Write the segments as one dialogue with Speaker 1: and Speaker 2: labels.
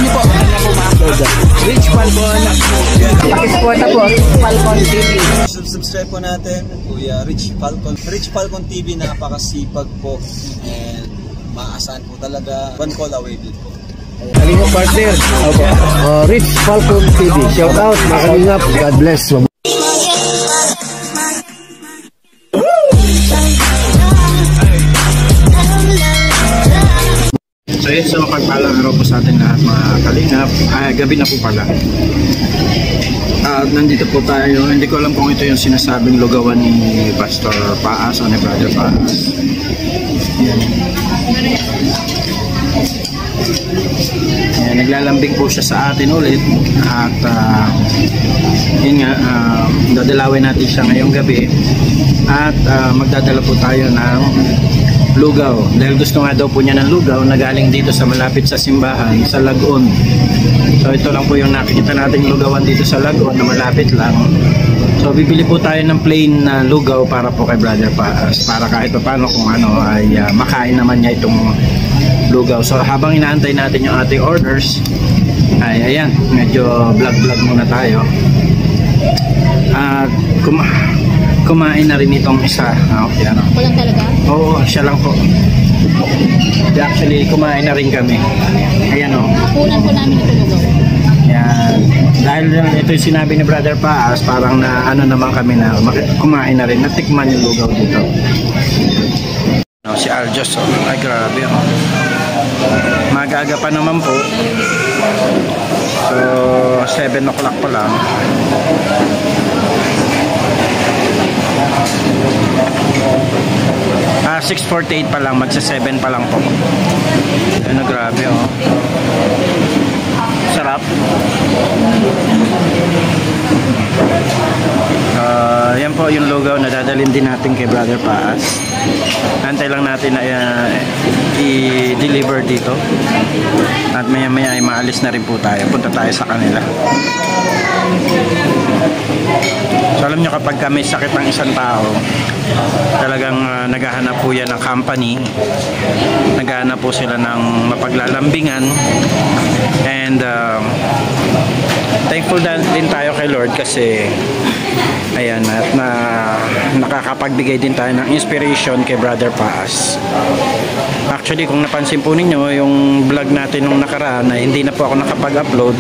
Speaker 1: niyo po. Ano po ma-upload? Rich Falcon. Pakisuporta po. Falcon TV.
Speaker 2: Subscribe po natin. Kuya Rich Falcon. Rich Falcon TV, napakasipag po. And maasahan po talaga. One call away din po.
Speaker 3: Kalingap partner. Okay. Rich Falcon TV. Shout out mga kalingap. God bless.
Speaker 4: So yun, so pagpalang araw po sa atin lahat mga kalingap. Gabi na po pala. At nandito po tayo. Hindi ko alam kung ito yung sinasabing lugawan ni Pastor Paas o ni Brother Paas. Yan. Yan, naglalambing po siya sa atin ulit. At yun nga, dadalawin natin siya ngayong gabi. At magdadala po tayo ng lugaw. Dahil gusto nga daw po niya ng lugaw na galing dito sa malapit sa simbahan, sa Lagon. So ito lang po yung nakikita nating lugawan dito sa Lagon na malapit lang. So bibili po tayo ng plain na lugaw para po kay Brother Paas. Para kahit pa paano kung ano ay makain naman niya itong lugaw. So habang inaantay natin yung ating orders, ay ayan, medyo vlog muna tayo. At kumain na rin itong isa. Okay, ano?
Speaker 5: Ako lang talaga?
Speaker 4: Oo, siya lang po. Actually, kumain na rin kami. Ayan o.
Speaker 5: Nakunan po namin ito lugaw.
Speaker 4: Yan. Dahil ito yung sinabi ni Brother Paas, parang na ano naman kami na kumain na rin. Natikman yung lugaw dito. Si Aljos, ay grabe o. Mag-aga pa naman po. So, 7 o'clock pa lang. 6:48 pa lang, magsa-7 pa lang po. Ano, grabe oh. Sarap. Yan po yung lugaw na dadalhin din natin kay Brother Paas. Antay lang natin na i-deliver dito. At maya ay maalis na rin po tayo. Punta tayo sa kanila. So alam nyo, kapag may sakit ng isang tao, talagang naghahanap po yan ng company. Naghahanap po sila ng mapaglalambingan. And thankful din tayo kay Lord kasi ayan, at nakakapagbigay din tayo ng inspiration kay Brother Paas. Actually, kung napansin po ninyo yung vlog natin nung nakaraan na hindi na po ako nakapag-upload,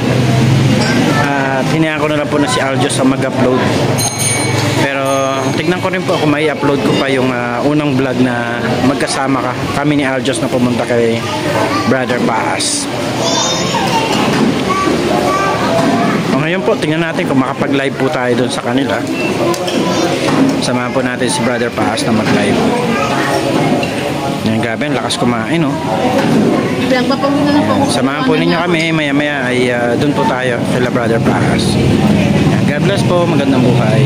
Speaker 4: at hinayaan ko na lang po na si Aljos sa mag-upload. Pero tignan ko rin po kung may upload ko pa yung unang vlog na magkasama kami ni Aljos na pumunta kay Brother Paas. Ngayon po, tingnan natin kung makapag-live po tayo doon sa kanila. Samahan po natin si Brother Paas na mag-live. Yan, grabe, lakas kumain, no? Samahan po ninyo kami, maya-maya ay doon po tayo kay Brother Paas. Yan, God bless po, magandang buhay.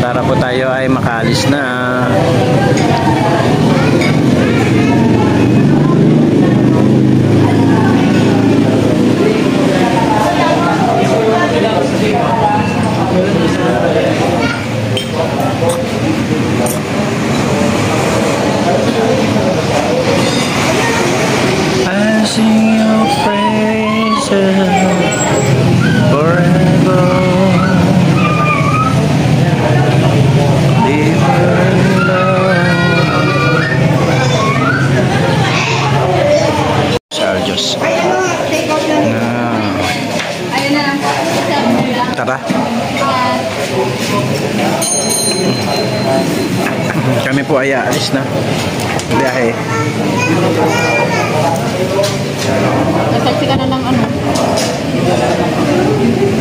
Speaker 4: Para po tayo ay makaalis na. I sing your praises forever. Leave her alone. Sarjos. Tara. Kami po ay aalis na. Biyahe.
Speaker 5: Nagtaksi ka na ng ano?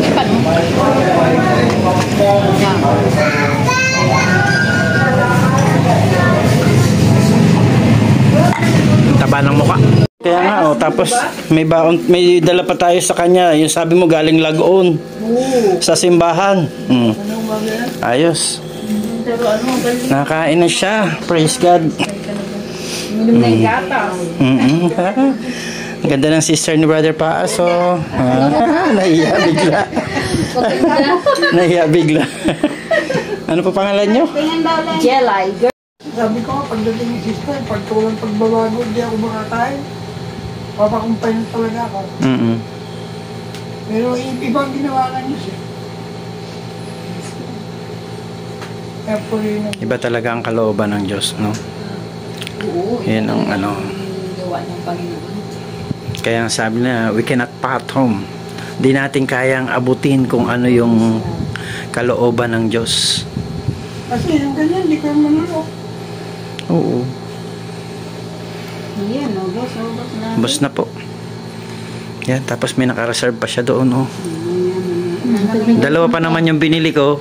Speaker 5: Ipan mo? Yan.
Speaker 4: Taba ng mukha. Kaya nga, oh, tapos may dala pa tayo sa kanya. Yung sabi mo galing Lagon. Sa simbahan. Ayos. Nakain na siya. Praise God.
Speaker 5: Minum na yung gatas.
Speaker 4: Ang ganda ng sister ni Brother Paas. Oh. Nahiya bigla. Nahiya bigla. Ano pa pangalan nyo?
Speaker 5: Jelay.
Speaker 6: Sabi ko, pagdating yung sister, pag tulang pagbabago, hindi ako makakain. Papakumpay na talaga ako. Pero ibang ginawa ng Diyos eh. Kaya po yun ang...
Speaker 4: Iba talaga ang kalooban ng Diyos, no?
Speaker 5: Oo.
Speaker 4: Yan ang ano.
Speaker 5: Gawa ng Panginoon.
Speaker 4: Kaya sabi na, we cannot fathom. Di natin kayang abutin kung ano yung kalooban ng Diyos.
Speaker 6: Kasi yung ganyan, hindi ko manulok.
Speaker 4: Oo.
Speaker 5: Yan, ubos na.
Speaker 4: Bus na po. Yan, tapos may naka-reserve pa siya doon, oh. Dalawa pa naman yung binili ko.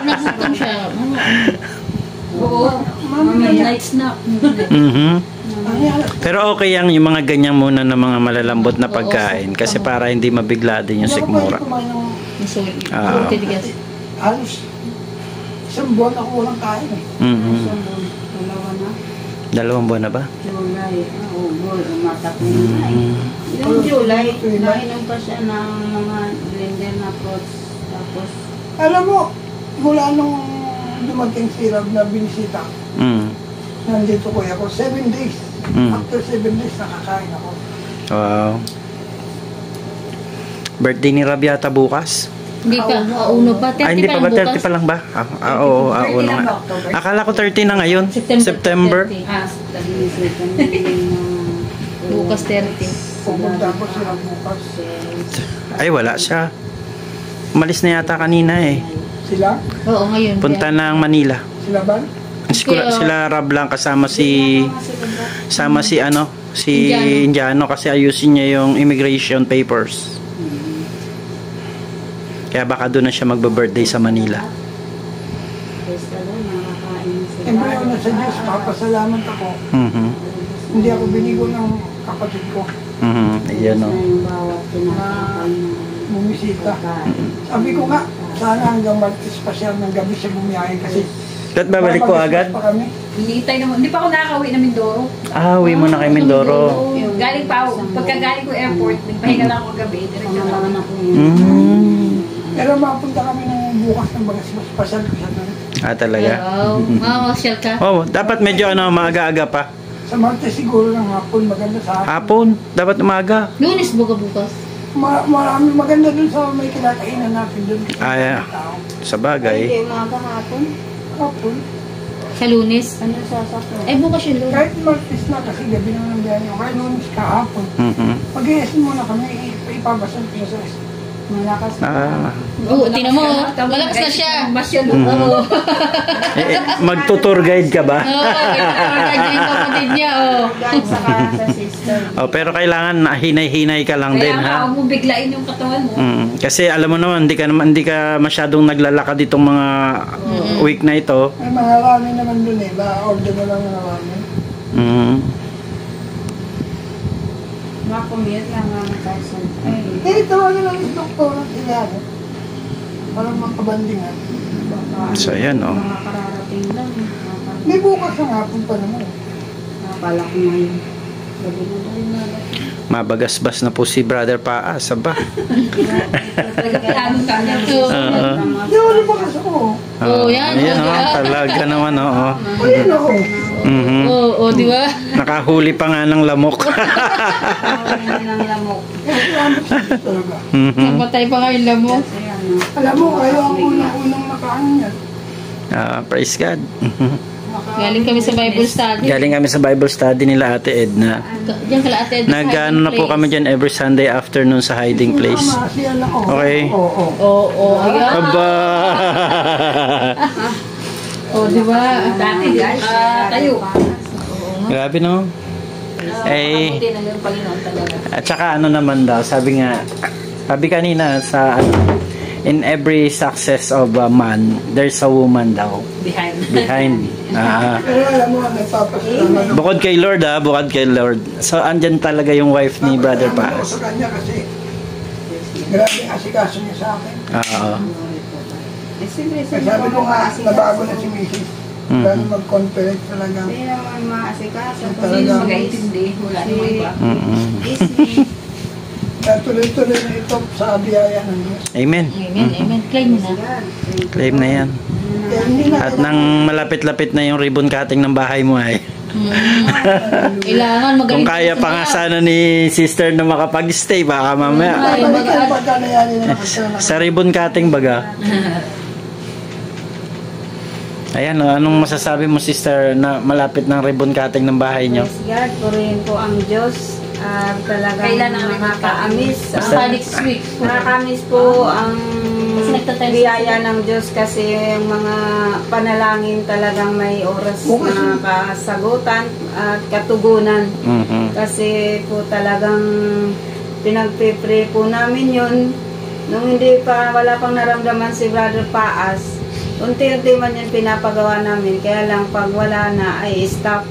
Speaker 5: Nagutom siya. Oo. Midnight snack.
Speaker 4: Pero okay yan yung mga ganyan muna na mga malalambot na pagkain kasi para hindi mabigla din yung sikmura.
Speaker 6: Halos isang buwan ako walang kain eh.
Speaker 4: Dalawang buwan na ba?
Speaker 7: July. Yung July, nainom pa siya ng mga blender na fruits. Tapos,
Speaker 6: Alam mo, mula nung dumating si Rob na binisita, nandito ko ako, 7 days. After 7 days, nakakain ako.
Speaker 4: Wow. Birthday ni Rab yata bukas?
Speaker 5: Hindi pa. Uno pa. 30
Speaker 4: Hindi pa ba? 30 pa lang ba? Oo, uno nga. Akala ko 30 na ngayon. September.
Speaker 5: 30.
Speaker 7: naglilisipan
Speaker 5: Bukas 30.
Speaker 6: Pupunta ko sila bukas.
Speaker 4: Ay, wala siya. Umalis na yata kanina eh.
Speaker 6: Sila?
Speaker 5: Oo, ngayon.
Speaker 4: Punta ng Manila.
Speaker 6: Sila ba?
Speaker 4: Sila Rab lang kasama si Indiano kasi ayusin niya yung immigration papers. Kaya baka doon na siya magbe-birthday sa Manila.
Speaker 6: Siyempre ako na sa Diyos, papasalamat ako. Hindi ako binigo ng kapatid ko.
Speaker 4: Ayan o.
Speaker 6: Na bumisita. Sabi ko nga, sana hanggang Martes pa siya ng gabi siya bumiyahe kasi
Speaker 4: Ba't babalik po agad?
Speaker 5: Hinihintay naman. Hindi pa ako nakakauwi ng Mindoro.
Speaker 4: Ah, uwi mo na kay Mindoro.
Speaker 5: Galing pa ako. Pagkagaling ko airport, nagpahinga lang ako gabi. Diretso na ako.
Speaker 6: Pero mapunta kami ng bukas ng Bagasbas. Pasyal ko siya doon.
Speaker 4: Ah, talaga?
Speaker 5: Shell ka?
Speaker 4: Oh, dapat medyo maaga-aga pa.
Speaker 6: Sa Martes siguro ng hapon, maganda sa hapon.
Speaker 4: Hapon, dapat umaga.
Speaker 5: Lunes bukas.
Speaker 6: Marami maganda doon sa may kinakainan natin doon.
Speaker 4: Sa bagay.
Speaker 7: Hindi, umaga hapon.
Speaker 6: Hapon.
Speaker 5: Sa Lunes?
Speaker 7: Ano sasakyan?
Speaker 5: Ay, bukas yung Lunes.
Speaker 6: Kahit Martes na kasi gabi naman ang biyahe. Kahit Lunes kahapon. Mag-iasin muna kami, ipabasal ko sa
Speaker 7: Malakas na.
Speaker 5: Oo, tingnan mo. Malakas na siya.
Speaker 7: Masyado.
Speaker 4: Mag-tour guide ka ba?
Speaker 5: Oo, yung kapatid niya.
Speaker 7: Guys, saka sa sister.
Speaker 4: Oh, pero kailangan hinay-hinay ka lang din, ha?
Speaker 5: Kaya mo biglain yung katawan mo.
Speaker 4: Kasi alam mo naman, hindi ka masyadong naglalakad itong mga week na ito.
Speaker 6: May mga ramen naman doon eh. Ba-order na lang ng ramen.
Speaker 7: Makumit lang ang person.
Speaker 6: Eh, tawagan lang yung doktor at ilaro. Parang makabandingan.
Speaker 4: So, ayan, oh.
Speaker 7: Mga kararating lang.
Speaker 6: May bukas ang hapon pa naman.
Speaker 7: Nakapala ko ngayon. Gabi na rin nalating.
Speaker 4: Mabagasbas na po si Brother Paas, ba?
Speaker 5: Plano ka niya.
Speaker 6: Hindi ako lumakas ako.
Speaker 5: Yan.
Speaker 4: Ayan, oh, talaga naman, oo.
Speaker 6: Ayan ako.
Speaker 5: Oo, di ba?
Speaker 4: Nakahuli pa nga ng lamok.
Speaker 7: Nakawin ng lamok.
Speaker 6: Talaga.
Speaker 5: Napatay pa nga yung lamok.
Speaker 7: Kasi ano.
Speaker 6: Alam mo, kayo ang unang nakaan yan.
Speaker 4: Praise God.
Speaker 5: Galing kami sa Bible study.
Speaker 4: Galing kami sa Bible study nila Ate Edna.
Speaker 5: Diyan kala Ate Edna.
Speaker 4: Nag-ano na po kami dyan every Sunday afternoon sa hiding place. Okay.
Speaker 6: Oo.
Speaker 5: Ayan.
Speaker 4: Aba!
Speaker 5: Di ba? Dati guys. Tayo.
Speaker 4: Grabe, no? Eh,
Speaker 5: Kamuti ng Panginoon talaga.
Speaker 4: at saka ano naman daw, sabi kanina sa in every success of a man, there's a woman daw. Behind.
Speaker 6: Pero alam mo, nagpapasalamat
Speaker 4: Bukod kay Lord, bukod kay Lord. So, andyan talaga yung wife ni Brother
Speaker 6: ako
Speaker 4: Paas.
Speaker 6: sa kanya kasi grabe asikaso niya sa akin.
Speaker 4: Oo.
Speaker 7: Eh, siyempre,
Speaker 6: Kasi sabi ko nga, nabago na si Mrs. Dahil mag-conference talaga.
Speaker 7: Hindi naman maasikaso.
Speaker 6: Talaga.
Speaker 5: Mag-aintindi. Wala namang iba.
Speaker 7: Disney.
Speaker 6: tuloy-tuloy na ito sa biyaya ng Diyos.
Speaker 4: Amen.
Speaker 5: Amen, amen. Claim mo na.
Speaker 4: Claim na yan.
Speaker 6: Kaya hindi na
Speaker 4: At nang malapit-lapit na yung ribbon cutting ng bahay mo ay.
Speaker 5: Kailangan magaling.
Speaker 4: Kung kaya pa nga sana ni sister na makapag-stay, baka mamaya.
Speaker 6: balikan pagka nayari na kasama.
Speaker 4: Sa ribbon cutting baga. Ayan, anong masasabi mo sister na malapit ng ribbon cutting ng bahay nyo?
Speaker 7: Praise God, purihin po ang Diyos. Talagang
Speaker 5: Kailan ang
Speaker 7: nakakaamis.
Speaker 5: Basta next week.
Speaker 7: Nakakaamis po ang
Speaker 5: Kasi nagtatest
Speaker 7: biyaya ng Diyos kasi yung mga panalangin talagang may oras na kasagutan at katugunan. Kasi po talagang pinagpipray po namin yun. Nung wala pang naramdaman si Brother Paas, unti-unti man yung pinapagawa namin, kaya lang pag wala na ay stop.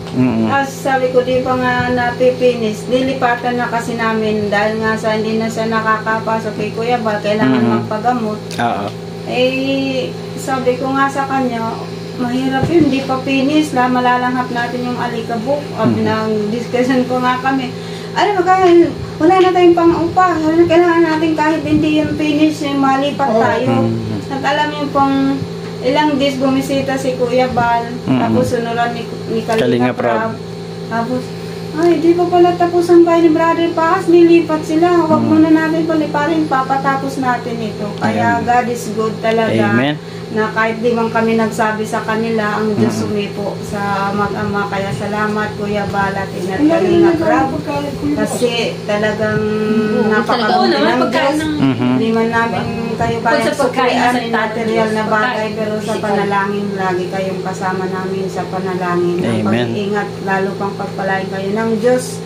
Speaker 7: Tapos sabi ko, di pa nga napipinis, nilipatan na kasi namin dahil nga sa hindi na siya nakakapasok kay Kuya Bal, kailangan magpagamot. Eh, sabi ko nga sa kanya, mahirap yun, di pa finish, malalanghap natin yung alikabok. Nang discussion ko nga kami, ano ba wala na tayong pang-upa, kailangan natin kahit hindi yung finish, malipat tayo. At alam yung pong ilang days bumisita si Kuya Bal, tapos sunuran ni Kalinga Prab. Tapos, ay, di pa pala tapos ang bahay ni Brother Paas, nilipat sila. Huwag muna natin paliparin, papatapos natin ito. Kaya God is good talaga.
Speaker 4: Amen.
Speaker 7: Na kahit di man kami nagsabi sa kanila, ang Diyos sumipo sa mag-ama. Kaya salamat Kuya Bal at Inat Kalinga Prab. Kasi talagang napakabuti ng Diyos. Hindi man namin kayo kayang suklian in material na bagay, pero sa panalangin lagi kayong kasama namin sa panalangin. Ang pag-iingat, lalo pang pagpalain kayo ng Diyos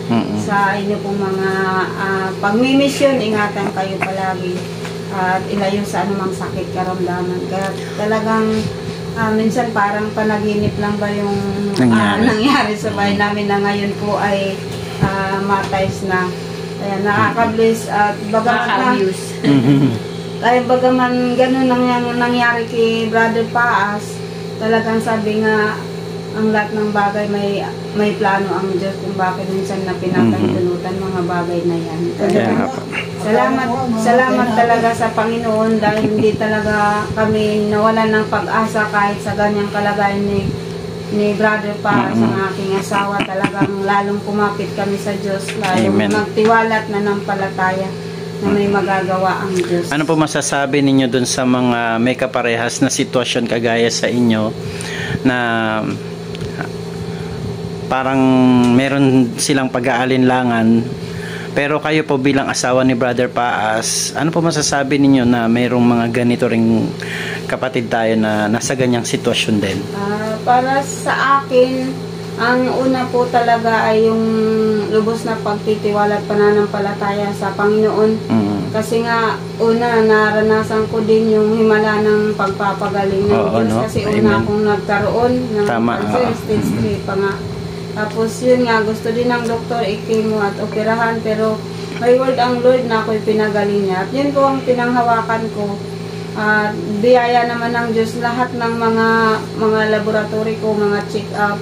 Speaker 7: sa inyo pong mga pagmimisyon. Ingatan kayo palagi at ilayo sa anumang sakit karamdaman. Kaya talagang minsan parang panaginip lang ba yung nangyari sa bahay namin na ngayon po ay matays na. Kaya nakaka-bless at bagaman ganun nangyari kay Brother Paas, talagang sabi nga ang lahat ng bagay may plano ang Diyos kung bakit minsan na pinapahintulutan mga bagay na yan. Salamat talaga sa Panginoon dahil hindi talaga kami nawalan ng pag-asa kahit sa ganyang kalagayan ni Brother Paas, ang aking asawa. Talagang lalong kumapit kami sa Diyos, lalong magtiwala at nanampalataya na may magagawa ang Diyos.
Speaker 4: Ano po masasabi ninyo dun sa mga may kaparehas na sitwasyon kagaya sa inyo na parang meron silang pag-aalinlangan, pero kayo po bilang asawa ni Brother Paas, ano po masasabi ninyo na mayroong mga ganito ring kapatid tayo na nasa ganyang sitwasyon din?
Speaker 7: Para sa akin, ang una po talaga ay yung lubos na pagtitiwala at pananampalataya sa Panginoon. Kasi nga, una, naranasan ko din yung himala ng pagpapagaling ng Diyos. Kasi una akong nagkaroon ng stage 3 pa nga. Tapos yun nga, gusto din ng doktor i-chemo at operahan, pero may word ang Lord na ako'y pinagaling niya. At yun po ang pinanghawakan ko. Biyaya naman ng Diyos, lahat ng mga laboratory ko, mga check-up,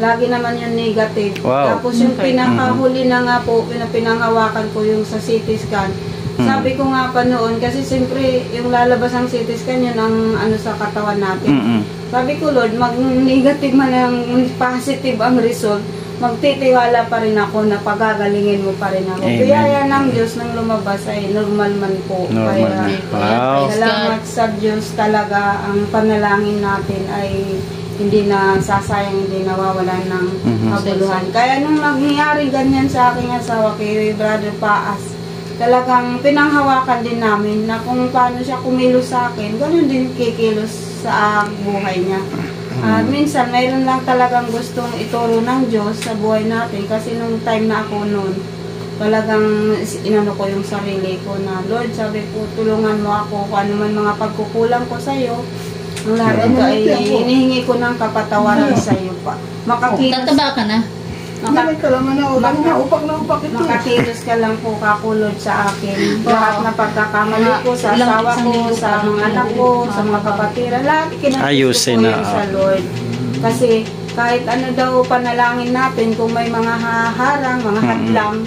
Speaker 7: lagi naman yung negative. Tapos yung pinakahuli na nga po, pinanghawakan ko yung sa CT scan. Sabi ko nga pa noon, kasi siyempre yung lalabas ang CT scan, yun ang ano sa katawan natin. Sabi ko, Lord, mag-negative man ang positive ang result, magtitiwala pa rin ako na pagagalingin mo pa rin ako. Biyaya ng Diyos nang lumabas ay normal man po. Kaya salamat sa Diyos talaga, ang panalangin natin ay hindi na sasayang, hindi nawawalan ng kabuluhan. Kaya nung nangyari ganyan sa aking asawa kay Brother Paas, talagang pinanghawakan din namin na kung paano siya kumilos sa akin, ganoon din kikilos sa buhay niya. At minsan, mayroon lang talagang gustong ituro ng Diyos sa buhay natin. Kasi nung time na ako noon, talagang inano ko yung sarili ko na, Lord, sabi ko, tulungan mo ako kung ano man mga pagkukulang ko sa iyo. Ang lahat ito ay hinihingi ko ng kapatawaran sa iyo pa.
Speaker 5: Tataba ka na.
Speaker 7: Makakilos ka lang po kakulod sa akin. Lahat na pagkakamali ko sa asawa ko, sa mga anak ko, sa mga kapatira, lahat kinatusto ko yun sa Lord. Kasi kahit ano daw panalangin natin, kung may mga haharang, mga hadlang,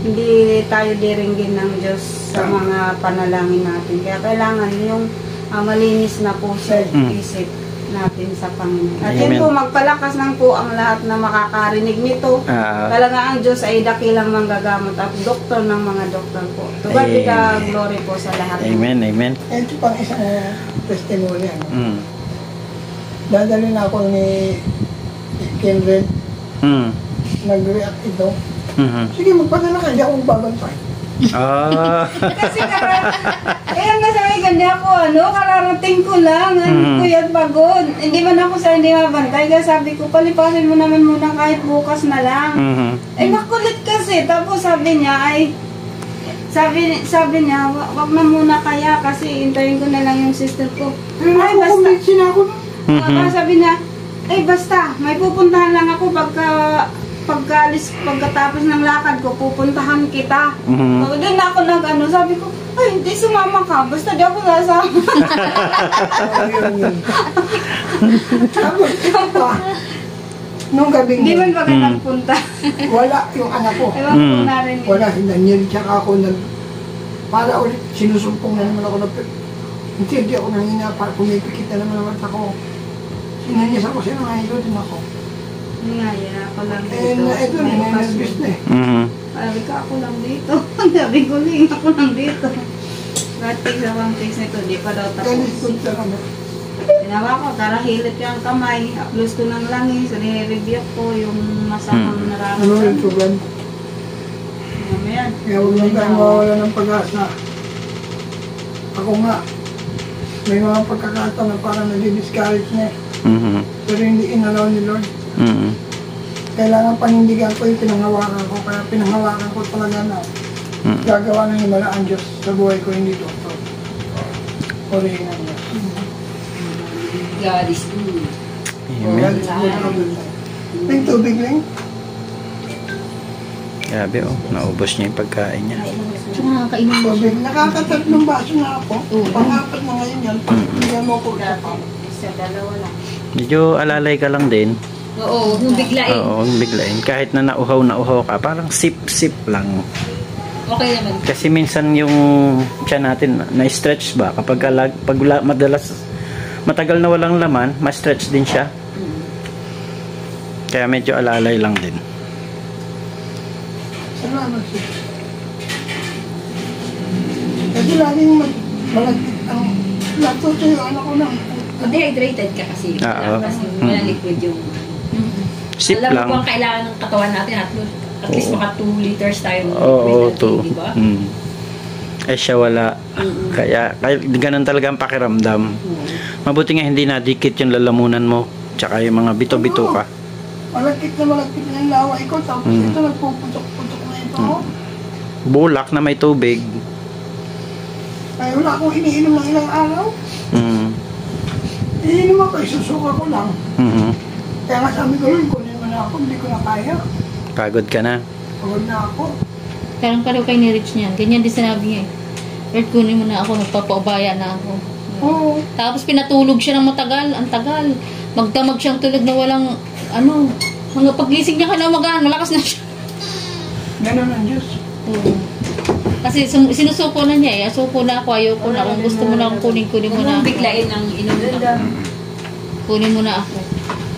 Speaker 7: hindi tayo diringgin ng Diyos sa mga panalangin natin. Kaya kailangan yung malinis na po sa isip natin sa Panginoon. At yun po, magpalakas lang po ang lahat na makakarinig nito. Talaga ang Diyos ay dakilang manggagamot at doktor ng mga doktor po. To God be the glory po sa lahat.
Speaker 4: Amen, amen.
Speaker 6: Ito pang isang testimony. Dadali na ako ni Kindred. Nag-react ito. Sige, magpadala ka, hindi ako magbabantay.
Speaker 7: Kasi kaya nga sabi ganda ako, kararating ko lang, kuya pagod. Hindi man ako sa hindi mabantay. Kaya sabi ko, palipasin mo naman muna kahit bukas na lang. Makulit kasi. Tapos sabi niya, wag na muna kaya kasi hintayin ko na lang yung sister ko. Ay, basta. Sabi niya, basta, may pupuntahan lang ako pagkatapos ng lakad ko, pupuntahan kita. Doon ako sabi ko, ay, hindi sumama ka, basta di ako sasama.
Speaker 6: Tapos, ito pa, nung gabi
Speaker 7: Hindi man ba ka nagpunta?
Speaker 6: wala yung anak ko.
Speaker 7: Ewan ko na rin.
Speaker 6: Wala, hinanyan, tsaka ako para ulit, sinusumpong na naman ako hindi ako nangina, para pumipikit na naman ako. Sinanyas ako, sinangahilo din ako.
Speaker 7: Ngaya ako lang dito.
Speaker 6: Ito, nangyayos na eh.
Speaker 7: Sabi ko, ako lang dito. Sabi ko, ako lang dito. Kahit sa one face nito, di pa daw tapos. Ginawa ko, hilit yung kamay. Upload ko ng langis. Nire-review ko yung masamang nararamdaman.
Speaker 6: Ano yung tugan?
Speaker 7: Mamaya.
Speaker 6: Kaya huwag lang tayo mawawala ng pag-asa. Ako nga, may mga pagkakataon na parang nadi-discourage na eh. Pero hindi inalaw ni Lord. Kailangan panindigan ko yung pinanghawakan ko. Kaya pinanghawakan ko talaga na gagawa ng himala ang Diyos sa buhay ko, hindi doktor. Purihin ang Diyos.
Speaker 5: God is good.
Speaker 4: Amen.
Speaker 6: May tubig lang.
Speaker 4: Grabe naubos niya yung pagkain niya.
Speaker 5: Tsaka nakakainom mo siya.
Speaker 6: Tubig. Nakakatatlong baso na ako. Pang-apat na ngayon yan. Bigyan mo ko ito pa.
Speaker 7: Sa dalawa lang.
Speaker 4: Medyo alalay ka lang din.
Speaker 5: Oo, yung biglain.
Speaker 4: Oo, biglain. Kahit na nauhaw ka, parang sip-sip lang.
Speaker 5: Okay naman.
Speaker 4: Kasi minsan yung tiyan natin na-stretch ba? Kapag matagal na walang laman, ma-stretch din siya. Kaya medyo alalay lang din.
Speaker 6: Salamat siya. Kasi laging malagkit ang natuto yung anak ko lang.
Speaker 5: Dehydrated ka kasi.
Speaker 4: Oo.
Speaker 5: Kasi wala liquid yung...
Speaker 4: Sip
Speaker 5: Alam
Speaker 4: lang.
Speaker 5: mo kung kailangan ng katawan natin at least maka 2 liters tayo.
Speaker 4: Oo, 2.
Speaker 5: Diba?
Speaker 4: Siya wala. Kaya ganun talaga ang pakiramdam. Mabuti nga hindi nadikit yung lalamunan mo. Tsaka yung mga bito-bito ka.
Speaker 6: Malagkit na yung laway ko. Tapos ito nagpuputok-putok na ito.
Speaker 4: Bulak na may tubig.
Speaker 6: Kaya wala akong iniinom ng ilang araw. Iinom ako, isusuka ko lang. Kaya nga sabi ko yun, kunin mo na ako, hindi ko na kaya.
Speaker 4: Pagod ka na.
Speaker 6: Pagod na ako.
Speaker 8: Parang pareho kay ni-reach niyan. Ganyan din sinabi niya eh. Lord, kunin mo na ako, nagpapaubaya na ako.
Speaker 6: Oo.
Speaker 8: Tapos pinatulog siya ng matagal, ang tagal. Magdamag siyang tulog na walang, mga pagising niya ka na malakas na siya.
Speaker 6: Ganun ang Diyos.
Speaker 8: Kasi sinusuko na niya eh. Suko na ako, ayoko na. Kung gusto mo na akong kunin mo na ako.
Speaker 5: Biglain ang inom na.
Speaker 8: Kunin mo na ako.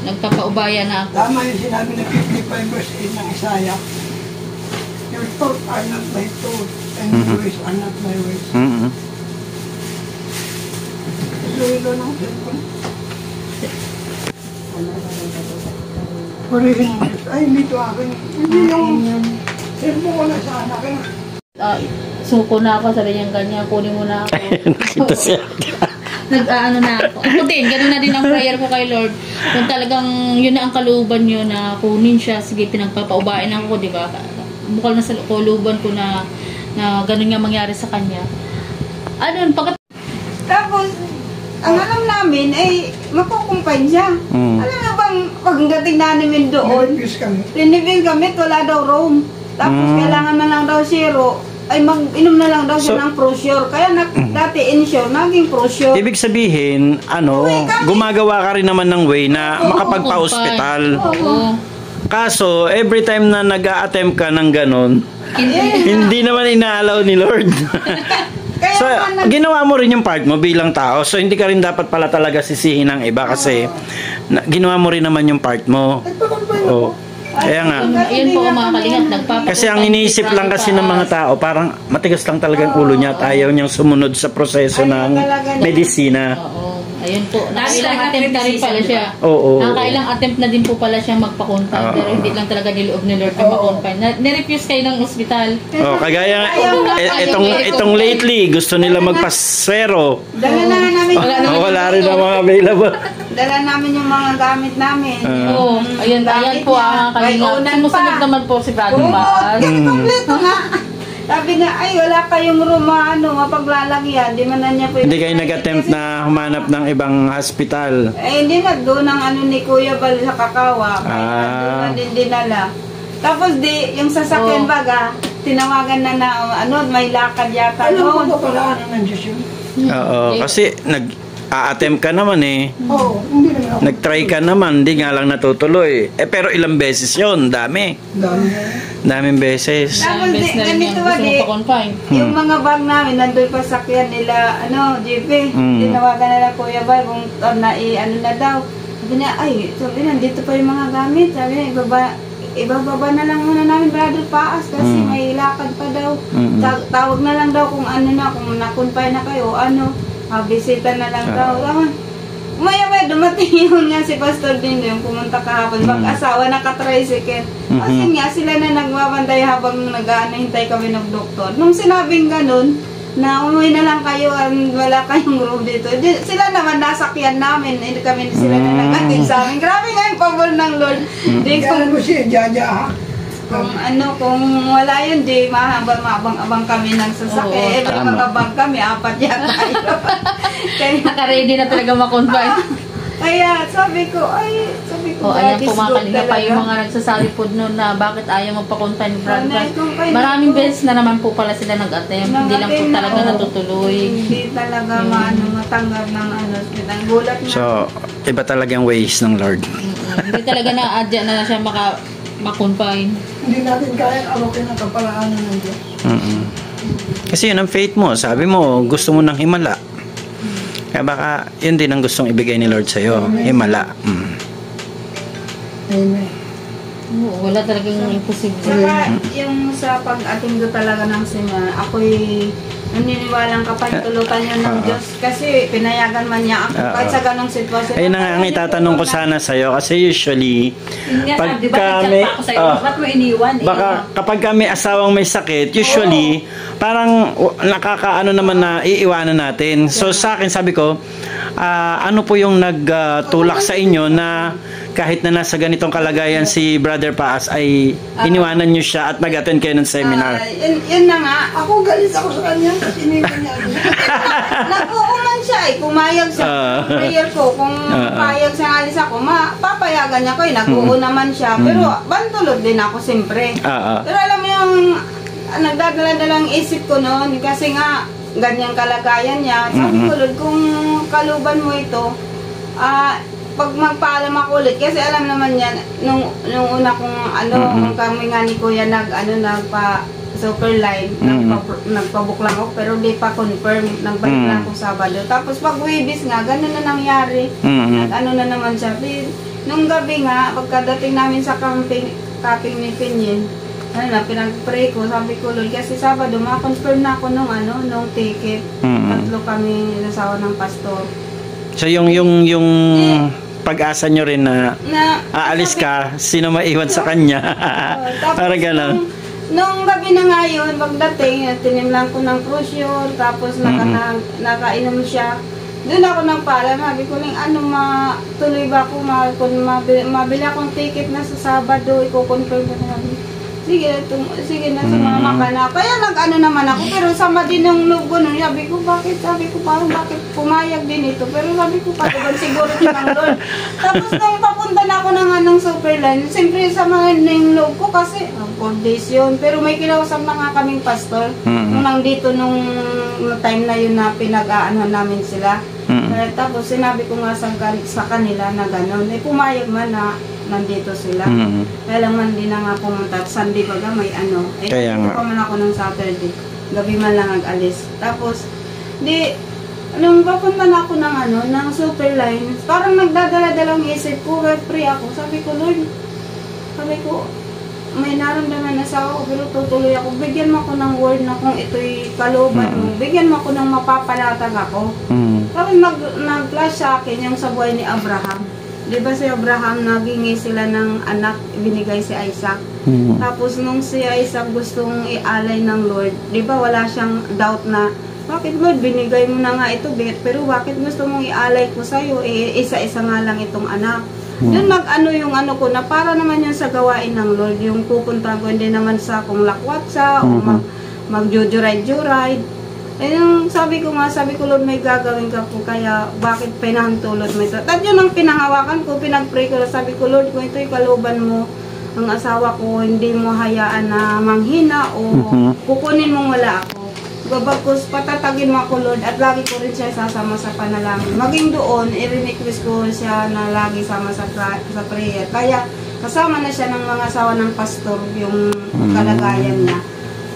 Speaker 8: Nagpapaubaya na ako.
Speaker 6: Tama yung sinabi na 55 verse 8 ng Isaiah. Your thoughts are not my thoughts, and your ways are not my ways. So ito ng cellphone. Purihin ang Diyos. Ay, hindi ito akin. Hindi yung cellphone ko na sa anak.
Speaker 8: Suko na ako, sabi niya ganyan, kunin mo na ako.
Speaker 4: Nakita siya.
Speaker 8: Nag-ano na ako. Ako din, gano'n na din ang prayer ko kay Lord. Kung talagang yun na ang kalooban nyo na kunin siya, sige, pinagpapaubain ako, di ba? Bukal na sa kalooban ko na gano'n nga mangyari sa kanya.
Speaker 7: Tapos, ang alam namin ay makukumpay siya. Alam na bang pagdating namin doon, tinibig kami, wala daw room. Tapos kailangan na lang daw zero, ay mag-inom na lang daw siya ng Prosure. Kaya dati Insure, naging Prosure.
Speaker 4: Ibig sabihin, gumagawa ka rin naman ng way na makapagpa-hospital.
Speaker 8: Oo.
Speaker 4: Kaso, every time na nag-a-attempt ka ng ganon, hindi naman inaalaw ni Lord. So, ginawa mo rin yung part mo bilang tao. So, hindi ka rin dapat pala talaga sisihin ng iba kasi ginawa mo rin naman yung part mo. Oh. Kaya nga.
Speaker 8: Ayun po mga kalingap,
Speaker 4: Kasi ang iniisip lang kasi ng mga tao, parang matigas lang talagang ulo niya at ayaw niyang sumunod sa proseso ng medisina.
Speaker 8: Oo. Ayun po. Nakailang attempt na rin pala siya.
Speaker 4: Oo.
Speaker 8: Nakailang attempt na din po pala siya magpa-confine. Pero hindi lang talaga niloob ni Lord na ma-confine. Nirefuse kayo ng ospital.
Speaker 4: Oh, kagaya itong lately, gusto nila magpaswero.
Speaker 7: Dala na namin.
Speaker 4: Wala rin ang mga available.
Speaker 7: Dala namin yung mga gamit namin.
Speaker 8: Oo. Ayan po ang kalingap. Sumusunod naman po si Brother Baas.
Speaker 7: Kompleto nga. Sabi niya, ay wala kayong room mapaglalagyan. Di man na niya pwede.
Speaker 4: Hindi kayo nag-attempt na humanap ng ibang hospital.
Speaker 7: Hindi na doon ang ni Kuya Bal sa Kakawa. Doon na din dinala. Tapos yung sasakyan baga, tinawagan na may lakad yata noon.
Speaker 6: Ng Diyos yun.
Speaker 4: Oo, kasi nag-a-attempt ka naman eh.
Speaker 6: Oo, hindi naman ako.
Speaker 4: Nag-try ka naman, hindi nga lang natutuloy. Pero ilang beses yon, dami. Daming beses.
Speaker 7: Tapos ganito ba yung mga bag namin, nandun pa sakyan nila, JP, tinawagan nila Kuya Bal kung na daw. Sabi niya, nandito pa yung mga gamit. Sabi niya, ibababa na lang muna namin Brother Paas kasi may lakad pa daw. Tawag na lang daw kung kung na-confine na kayo, bisita na lang daw. Maya dumating yun nga si Pastor Dindo yung pumunta kahapon. Mag-asawa naka-tricycle. Kasi nga sila na nagbabantay habang nag-hintay kami ng doktor. Nung sinabing ganun, na umuwi na lang kayo, wala kayong room dito. Sila naman nasakyan namin, hindi kami sila na nag-ating sa amin. Grabe nga yung pabor ng Lord.
Speaker 6: Kaya mo siya, Jaja.
Speaker 7: Kung wala yun, maabang kami ng sasakyan. Mga bag kami, 4 yata.
Speaker 8: Naka-ready na talaga ma-confine.
Speaker 7: Kaya sabi ko,
Speaker 8: ayan po mga kalinga pa yung mga nagsasabi po noon na bakit ayaw magpa-confine ni Brother. Maraming beses na naman po pala sila nag-attempt. Hindi lang po talaga natutuloy.
Speaker 7: Hindi talaga matanggap ng gulat na.
Speaker 4: So, iba talagang ways ng Lord.
Speaker 8: Hindi talaga na-adya na siya ma-confine.
Speaker 6: Hindi natin kaya arokin ang kapalaanan ng Diyos.
Speaker 4: Kasi yun ang faith mo. Sabi mo, gusto mo ng himala. Kaya baka yun din ang gustong ibigay ni Lord sa'yo. Himala.
Speaker 6: Amen.
Speaker 8: Wala talagang imposible.
Speaker 7: Saka yung sa pag-ating do talaga ng Senyor, ako'y naniniwalang kapantulutan yun ng Diyos kasi pinayagan man niya ako kahit sa ganong sitwasyon.
Speaker 4: Ayun ang itatanong ko sana sa'yo kasi usually pag kami baka kapag kami asawang may sakit usually parang nakakaano naman na iiwanan natin. So sa akin sabi ko ano po yung nagtulak sa inyo na kahit na nasa ganitong kalagayan si Brother Paas ay iniwanan nyo siya at nag-attend kayo ng seminar.
Speaker 7: Yun na nga.
Speaker 6: Ako galit ako sa kanya kasi hindi niya.
Speaker 7: Nag-uuman siya pumayag siya. Prayer ko. Kung payag siya alis ako, papayagan niya ko nag-uun naman siya. Pero bantulog din ako siyempre. Pero alam mo yung nagdadala-dalang isip ko noon kasi nga ganyang kalagayan niya. Sabi ko, Lord, kung kaluban mo ito, pag magpaalam ako ulit, kasi alam naman yan, nung una kong kami nga ni Kuya nagpa Superline, nagpabook lang ako, pero di pa confirm, nagbalik lang ako Sabado. Tapos pag Webis nga, ganun na nangyari. At na naman siya. Nung gabi nga, pagkadating namin sa camping ni Pinyin, pinag-pray ko, sabi ko, Lord, kasi Sabado, ma-confirm na ako nung ticket. Tatlo kami nasawa ng pastor.
Speaker 4: So yung pag-asa nyo rin na aalis ka, sino maiwan sa kanya? Para gano'n.
Speaker 7: Nung gabi na nga yun, pagdating, tinimlang ko ng brochure, tapos nakainom siya. Doon ako nagpaalam, sabi ko lang, tuloy ba ako, mabili akong ticket na sa Sabado, i-confirm ko na kami. Sige na sumama ka na. Kaya naman ako, pero sama din yung loob ko nun. Sabi ko, parang bakit pumayag din ito? Pero sabi ko, patugan siguro siya ng Lord. Tapos nung papunta na ako ng Superline, siyempre sama yung loob ko kasi 4 days yun. Pero may kinausap na nga kaming pastor. Nung nandito nung time na yun na pinag-aanohan namin sila. Tapos sinabi ko nga sa kanila na gano'n. Pumayag man na nandito sila. Kaya lang man din na nga pumunta. Sunday baga may ano. Eh,
Speaker 4: Kaya nga.
Speaker 7: pa man ako ng Saturday. Gabi man lang nag-alis. Tapos, nung papunta na ako ng ng Superline, parang nagdadala-dalang isip ko, free ako. Sabi ko, Lord, may naramdaman na sa ako, pero tutuloy ako. Bigyan mo ako ng word na kung ito'y kalooban mo. Bigyan mo ako ng mapapalatag ako. Tapos nag-flash sa akin yung sa buhay ni Abraham. Di ba si Abraham, nagingi sila ng anak, binigay si Isaac. Tapos nung si Isaac gustong ialay ng Lord, di ba wala siyang doubt na, bakit Lord, binigay mo na nga ito, pero bakit gusto mong ialay ko sa'yo? Isa-isa nga lang itong anak. Yun yung ko na para naman yun sa gawain ng Lord, yung pupunta ko hindi naman sa kung lakwatsa o mag-joyride. Yung sabi ko Lord, may gagawin ka po, kaya bakit pinahantulot mo ito? At yun ang pinangawakan ko, pinag-pray ko, sabi ko, Lord, kung ito'y kalooban mo, ang asawa ko, hindi mo hayaan na manghina o kukunin mong wala ako. Bagkus patatagin mo ako, Lord, at lagi ko rin siya sasama sa panalangin. Maging doon, i-request ko siya na lagi sama sa prayer. Kaya kasama na siya ng mga asawa ng pastor, yung kalagayan niya.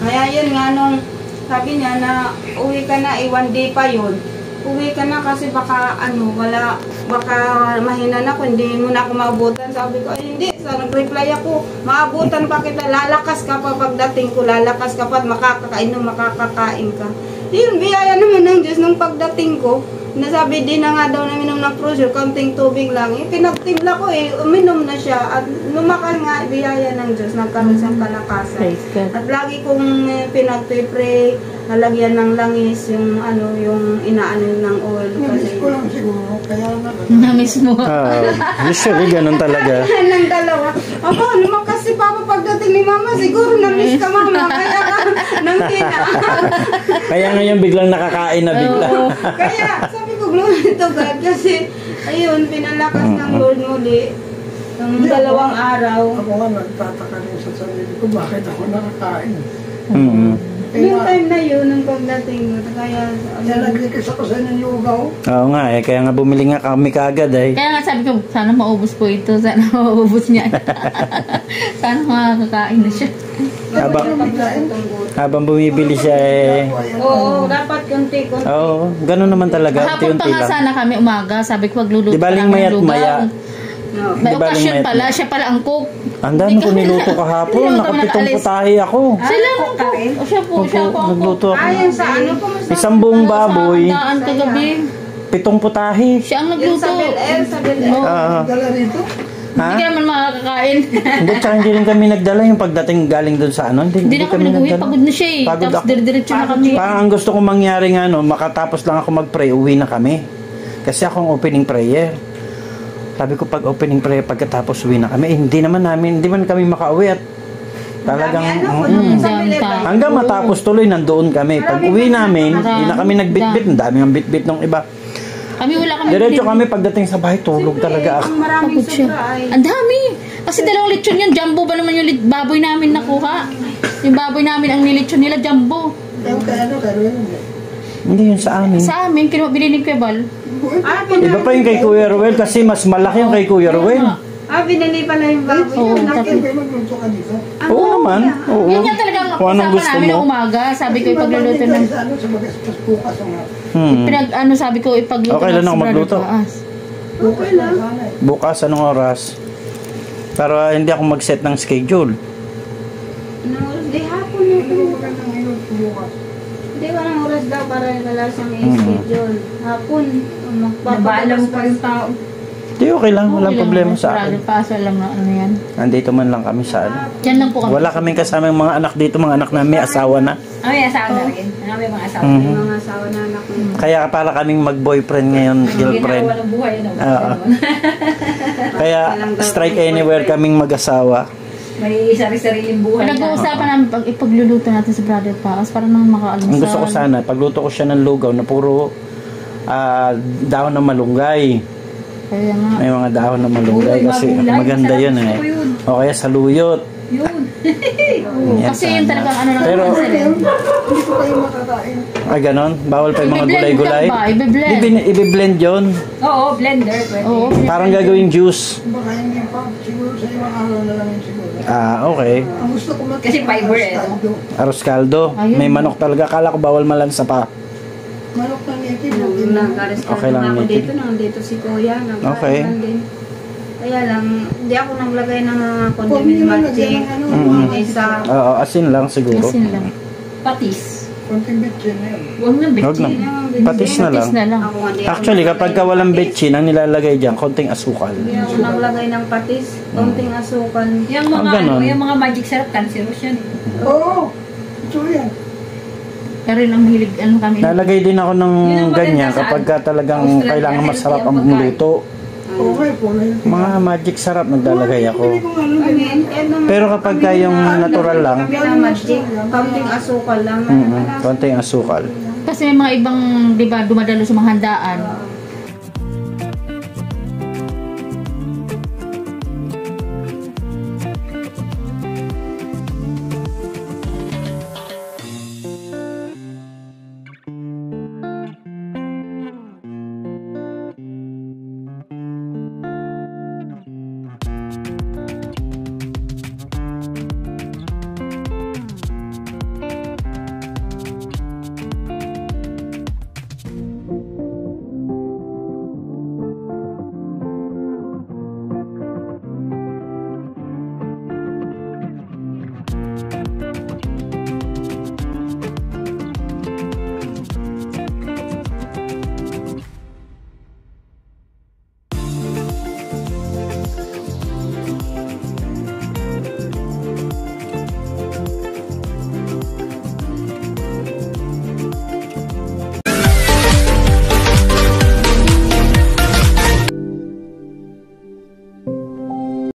Speaker 7: Kaya yun nga, nung sabi niya na uwi ka na, 1 day pa yun. Uwi ka na kasi baka baka mahina na ko, hindi mo na ako maabutan. Sabi ko, ay hindi, nag-reply ako, maabutan pa kita, lalakas ka pa pagdating ko, lalakas ka pa at makakakain ka. Yun, biyaya naman ng Diyos nung pagdating ko, nasabi din na nga daw na minom ng prosure, konting tubig lang. Pinagtibla ko uminom na siya at lumakal nga, biyaya ng Diyos, nagkaroon siyang kalakasan. At lagi kong pinagpipray, lalagyan ng langis, yung inaano ng oil.
Speaker 6: Namiss ko lang siguro, kaya
Speaker 8: Namiss mo.
Speaker 4: Usually, ganun talaga.
Speaker 7: Ng dalawa. Ako, lumakas si Papa pagdating ni Mama, siguro namiss ka Mama, kaya ka nanghina.
Speaker 4: Kaya ngayon biglang nakakain na bigla.
Speaker 7: Kaya, sabi ko, glory to God, kasi, ayun, pinalakas ng Lord muli. Ng 2 araw.
Speaker 6: Ako nga nagtataka rin sa sarili ko, bakit ako nakakain?
Speaker 7: Yung time na yun, nung pagdating mo, kaya
Speaker 6: nag-request ako sa inyo lugaw.
Speaker 4: Oo nga kaya nga bumili nga kami kaagad
Speaker 8: Kaya nga sabi ko, sana maubos po ito, sana maubos niya. Sana makakakain na siya.
Speaker 4: Habang bumibili siya
Speaker 7: Oo, dapat konti-konti.
Speaker 4: Oo, ganun naman talaga.
Speaker 8: Kahapon pa nga sana kami umaga, sabi ko magluluto
Speaker 4: Di baling mayat maya.
Speaker 8: May okasyon pala, siya pala ang cook.
Speaker 4: Ang dami ko niluto kahapon, nakapitong putahe ako.
Speaker 8: Sila ang cook. Siya po ang
Speaker 4: nagluto ako.
Speaker 7: Ayan sa
Speaker 4: Isang buong baboy,
Speaker 8: Saan kagabi?
Speaker 4: 7 putahe.
Speaker 8: Siya ang nagluto.
Speaker 7: Sa Bel-Air.
Speaker 6: Dala rito.
Speaker 4: Ha?
Speaker 8: Hindi ka naman makakakain.
Speaker 4: Hindi, tsaka hindi rin kami nagdala yung pagdating galing doon sa
Speaker 8: Hindi na kami nag-uwi, pagod na siya
Speaker 4: Pagod
Speaker 8: Tapos
Speaker 4: ako.
Speaker 8: dire-diretso na kami.
Speaker 4: Parang ang gusto kong mangyari makatapos lang ako mag-pray, uwi na kami. Kasi ako ang opening prayer. Sabi ko pag opening prayer pagkatapos uwi na kami, hindi man kami makauwi at talagang hanggang matapos tuloy nandoon kami. Pag uwi namin, hindi na kami nagbitbit, ang dami ang bitbit ng iba.
Speaker 8: Kami wala kami.
Speaker 4: Diretso kami pagdating sa bahay, tulog talaga ako.
Speaker 7: Maraming sobra
Speaker 8: Ang dami. Kasi 2 lechon yun, jumbo ba naman yung baboy namin nakuha? Yung baboy namin ang nilechon nila, jumbo.
Speaker 4: Hindi yun sa amin.
Speaker 8: Sa amin, binili ni Kwebal.
Speaker 4: Iba pa yung kay Kuya Ruel kasi mas malaki yung kay Kuya Ruel.
Speaker 7: Binili pala yung baboy.
Speaker 6: Magluto ka dito.
Speaker 4: Oo naman. Oo.
Speaker 8: Yun nga talaga ang
Speaker 4: Kung anong
Speaker 8: usapan
Speaker 4: gusto
Speaker 8: namin
Speaker 4: mo.
Speaker 8: na umaga. Sabi ko ipagluluto ng... sabi ko ipagluto
Speaker 4: Okay lang ako magluto.
Speaker 6: Okay lang.
Speaker 4: Bukas, anong oras? Pero hindi ako mag-set ng schedule.
Speaker 7: Di hapon yun. Hindi, walang oras daw para wala siyang i-schedule. Hapon, magpapabalas pa yung tao.
Speaker 4: Hindi, okay lang. Walang problema sa akin.
Speaker 8: Paso lang na ano yan.
Speaker 4: Nandito man lang kami sa ano.
Speaker 8: Diyan lang po kami.
Speaker 4: Wala kaming kasama yung mga anak dito, mga anak na may asawa na.
Speaker 5: May asawa na rin. May mga asawa.
Speaker 7: May mga asawa na anak mo.
Speaker 4: Kaya para kaming mag-boyfriend ngayon, girlfriend.
Speaker 5: Walang buhay.
Speaker 4: Kaya strike anywhere kaming mag-asawa.
Speaker 5: May sari-sariling buhay.
Speaker 8: Nag-uusapan namin pag ipagluluto natin sa Brother Paas para naman makaalam
Speaker 4: Ang gusto ko sana, pagluto ko siya ng lugaw na puro dahon ng malunggay.
Speaker 8: Kaya nga.
Speaker 4: May mga dahon ng malunggay kasi maganda yun O kaya saluyot.
Speaker 5: Yun.
Speaker 3: Yan
Speaker 8: Kasi yun
Speaker 3: sana.
Speaker 8: talagang ano lang
Speaker 3: Pero,
Speaker 8: cancer eh.
Speaker 6: Hindi ko kayo makakain.
Speaker 3: ay ganon, bawal pa yung mga
Speaker 8: Ibe-blend
Speaker 3: gulay-gulay.
Speaker 8: ka ba? Ibe-blend.
Speaker 3: Ibe-blend yun.
Speaker 5: Oo, blender. Pwede.
Speaker 8: Oo.
Speaker 3: Parang gagawing juice.
Speaker 6: Baka hindi pa. Siguro sa ibang araw na lang yun siguro.
Speaker 3: Okay.
Speaker 6: Ang gusto ko
Speaker 5: Kasi fiber eh.
Speaker 3: Arroz caldo.
Speaker 8: Ayun.
Speaker 3: May manok talaga. Kala ko bawal malansa pa.
Speaker 6: Manok na native.
Speaker 7: Nung nag-arestal
Speaker 3: Okay lang,
Speaker 7: ako
Speaker 3: Nikki.
Speaker 7: dito, nandito si Kuya.
Speaker 3: Okay.
Speaker 7: Din. Kaya lang, hindi ako naglagay ng
Speaker 6: Huwag
Speaker 7: condiment
Speaker 6: niyo lang
Speaker 7: matching.
Speaker 6: lagyan ng
Speaker 7: May isa.
Speaker 3: Oo, asin lang siguro.
Speaker 8: Asin lang.
Speaker 5: Patis.
Speaker 6: konting bitchin na yun.
Speaker 5: Huwag nang
Speaker 3: Huwag na.
Speaker 5: bitchin.
Speaker 3: Patis na lang.
Speaker 8: Patis na lang.
Speaker 7: Ako nga, di ako
Speaker 3: Actually, kapag ka
Speaker 7: naglagay ng
Speaker 3: walang
Speaker 7: patis.
Speaker 3: betchin, ang nilalagay dyan, konting asukal.
Speaker 7: Hindi ako naglagay ng patis, konting asukal.
Speaker 5: Yung mga,
Speaker 3: ganon.
Speaker 5: yung mga magic syrup, cancerous yan eh.
Speaker 6: Oo. Ito yan.
Speaker 8: Pero lang hilig, ano kami.
Speaker 3: Lalagay din ako ng
Speaker 5: Yun ang maganda
Speaker 3: ganyan
Speaker 5: sa
Speaker 3: kapag ka talagang
Speaker 5: Australia,
Speaker 3: kailangan
Speaker 5: healthy
Speaker 3: masarap
Speaker 5: ang
Speaker 3: ang
Speaker 5: pagkain.
Speaker 3: luto.
Speaker 6: Okay po.
Speaker 3: Mga magic sarap naglalagay ako.
Speaker 7: Pero
Speaker 3: Pero kapag ka yung natural lang,
Speaker 7: kami na magic, konting asukal lang.
Speaker 3: konting asukal.
Speaker 8: Kasi may mga ibang, di ba, dumadalo sa mga handaan.